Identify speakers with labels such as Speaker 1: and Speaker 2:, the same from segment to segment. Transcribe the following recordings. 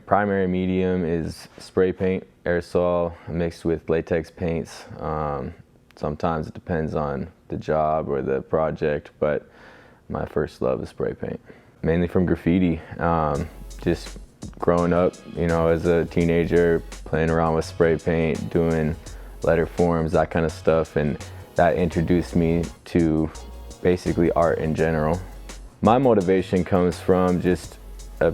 Speaker 1: primary medium is spray paint, aerosol mixed with latex paints. Sometimes it depends on the job or the project, but my first love is spray paint. Mainly from graffiti. Just growing up, you know, as a teenager, playing around with spray paint, doing letter forms, that kind of stuff, and that introduced me to basically art in general. My motivation comes from just a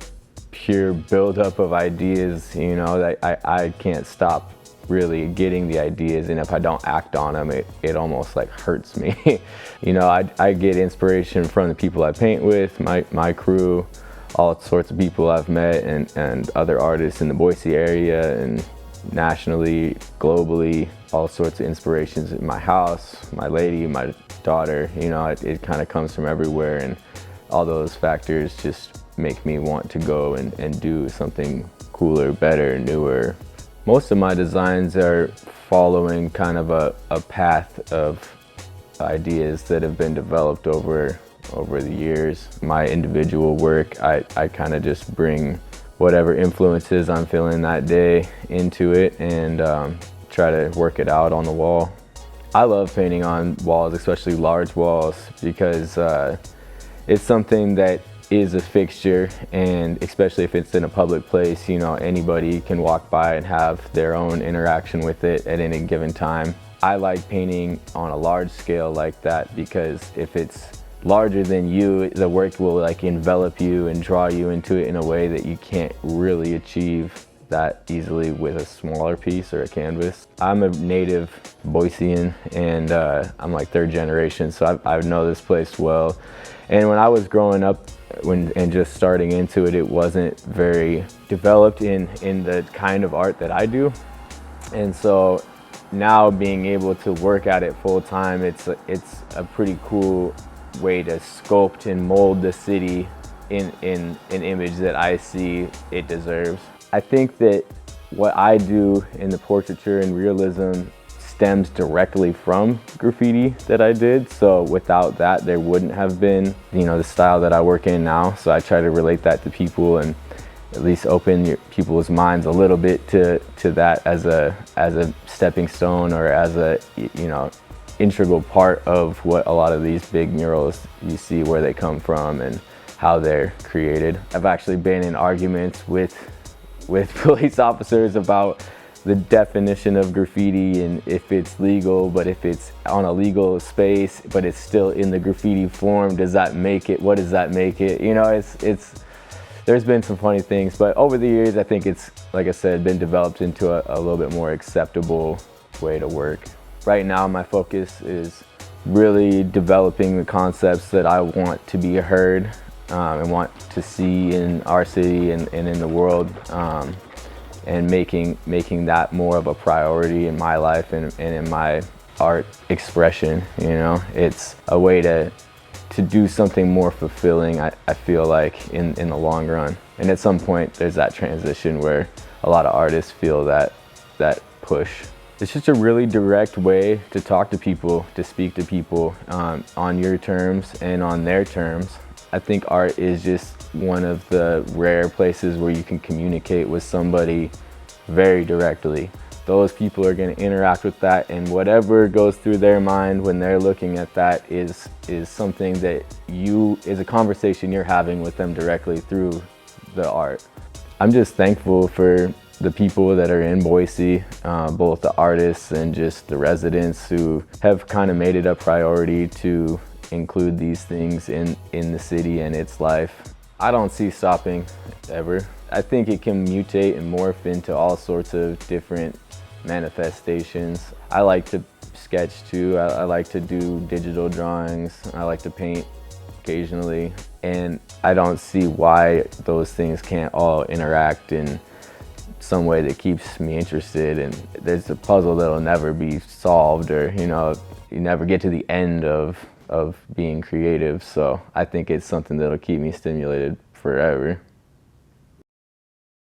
Speaker 1: pure buildup of ideas, you know, that I can't stop really getting the ideas, and if I don't act on them, it almost like hurts me. You know, I get inspiration from the people I paint with, my crew, all sorts of people I've met, and other artists in the Boise area and nationally, globally, all sorts of inspirations in my house, my lady, my daughter, you know, it kind of comes from everywhere, and all those factors just make me want to go and do something cooler, better, newer. Most of my designs are following kind of a path of ideas that have been developed over the years. My individual work, I kind of just bring whatever influences I'm feeling that day into it and try to work it out on the wall. I love painting on walls, especially large walls, because it's something that is a fixture, and especially if it's in a public place, you know, anybody can walk by and have their own interaction with it at any given time. I like painting on a large scale like that because if it's larger than you, the work will like envelop you and draw you into it in a way that you can't really achieve that easily with a smaller piece or a canvas. I'm a native Boisean, and I'm like third generation, so I know this place well. And when I was growing up and just starting into it, it wasn't very developed in the kind of art that I do. And so now being able to work at it full time, it's a pretty cool way to sculpt and mold the city in an image that I see it deserves. I think that what I do in the portraiture and realism stems directly from graffiti that I did. So without that, there wouldn't have been, you know, the style that I work in now. So I try to relate that to people and at least open people's minds a little bit to that as a stepping stone, or as a, you know, integral part of what a lot of these big murals you see, where they come from and how they're created. I've actually been in arguments with police officers about the definition of graffiti and if it's legal, but if it's on a legal space, but it's still in the graffiti form, does that make it, what does that make it? You know, there's been some funny things, but over the years, I think it's, like I said, been developed into a little bit more acceptable way to work. Right now, my focus is really developing the concepts that I want to be heard and want to see in our city and in the world, and making that more of a priority in my life and in my art expression. You know, it's a way to do something more fulfilling, I feel like, in the long run. And at some point, there's that transition where a lot of artists feel that push. It's just a really direct way to talk to people, to speak to people on your terms and on their terms. I think art is just one of the rare places where you can communicate with somebody very directly. Those people are going to interact with that, and whatever goes through their mind when they're looking at that is something that is a conversation you're having with them directly through the art. I'm just thankful for the people that are in Boise, both the artists and just the residents who have kind of made it a priority to include these things in the city and its life. I don't see stopping ever. I think it can mutate and morph into all sorts of different manifestations. I like to sketch too. I like to do digital drawings. I like to paint occasionally. And I don't see why those things can't all interact in some way that keeps me interested. And there's a puzzle that'll never be solved, or, you know, you never get to the end of being creative. So I think it's something that'll keep me stimulated forever.